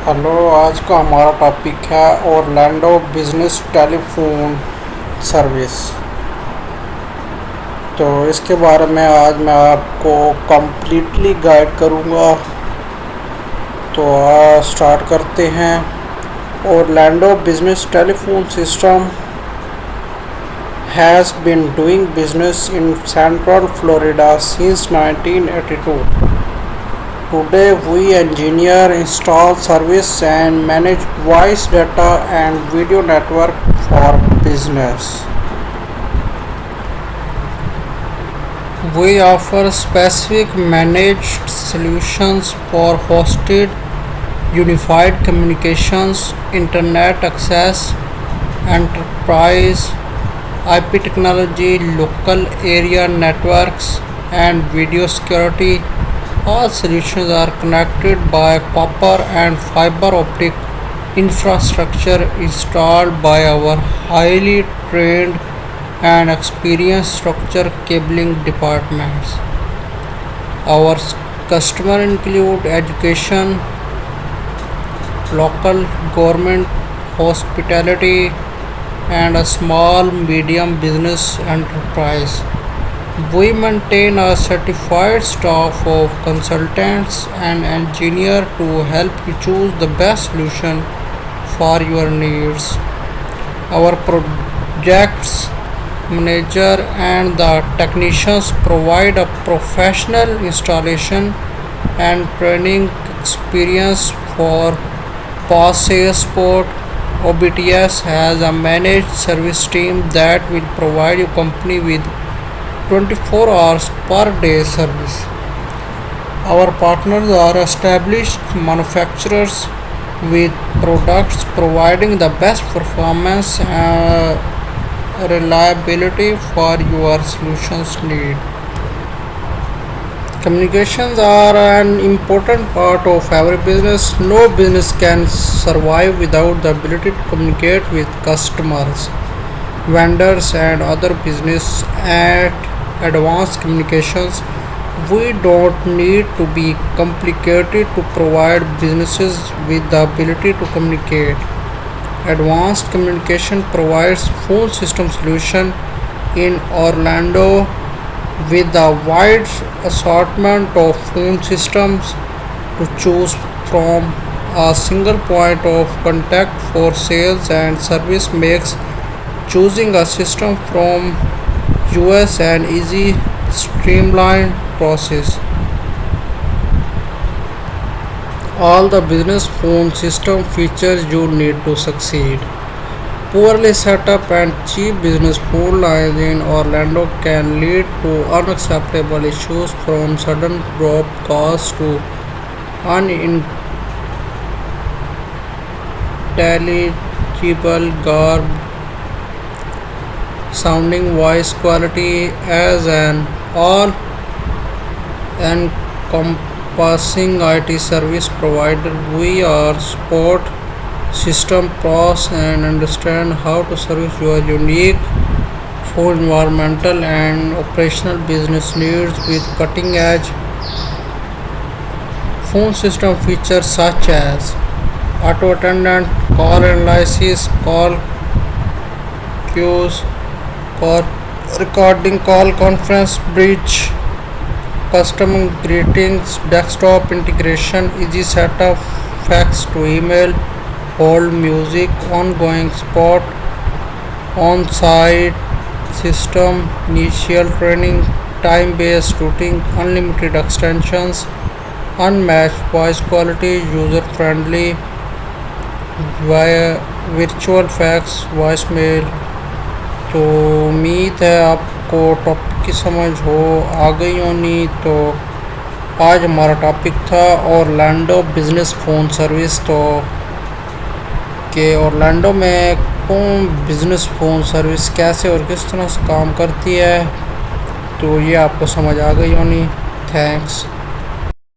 Hello, आज का हमारा टॉपिक है ऑरलैंडो बिजनेस टेलीफोन सर्विस। तो इसके बारे में आज मैं आपको कंप्लीटली गाइड करूँगा। तो स्टार्ट करते हैं। Orlando business telephone system has been doing business in Central Florida since 1982. Today we engineer, install, service and manage voice data and video network for business. We offer specific managed solutions for hosted unified communications, internet access, enterprise IP technology, local area networks, and video security. All solutions are connected by copper and fiber optic infrastructure installed by our highly trained and experienced structure cabling departments. Our customers include education, local government, hospitality, and a small medium business enterprise. We maintain a certified staff of consultants and engineers to help you choose the best solution for your needs. Our projects manager and the technicians provide a professional installation and training experience for post sales support. OBTS has a managed service team that will provide your company with 24 hours per day service. Our partners are established manufacturers with products providing the best performance and reliability for your solutions need. Communications are an important part of every business. No business can survive without the ability to communicate with customers, vendors, and other business at advanced communications. We don't need to be complicated to provide businesses with the ability to communicate. Advanced Communication provides phone system solution in Orlando with a wide assortment of phone systems to choose from. A single point of contact for sales and service makes choosing a system from US an easy streamlined process. All the business phone system features you need to succeed. Poorly set up and cheap business phone lines in Orlando can lead to unacceptable issues from sudden drop calls to unintelligible garbled sounding voice quality. As an all encompassing IT service provider, we are support system pros and understand how to service your unique for environmental and operational business needs with cutting edge phone system features such as auto attendant, call analysis, call queues, call recording, call conference bridge, custom greetings, desktop integration, easy setup, fax to email, hold music, ongoing support, on site system, initial training, time based routing, unlimited extensions, unmatched voice quality, user friendly via virtual fax, voicemail। तो उम्मीद है आपको topic की समझ हो आ गई होनी। तो आज हमारा टॉपिक था ऑरलैंडो बिजनेस फ़ोन सर्विस। तो कि ऑरलैंडो में कौन बिज़नेस फ़ोन सर्विस कैसे और किस तरह से काम करती है, तो ये आपको समझ आ गई होनी। थैंक्स।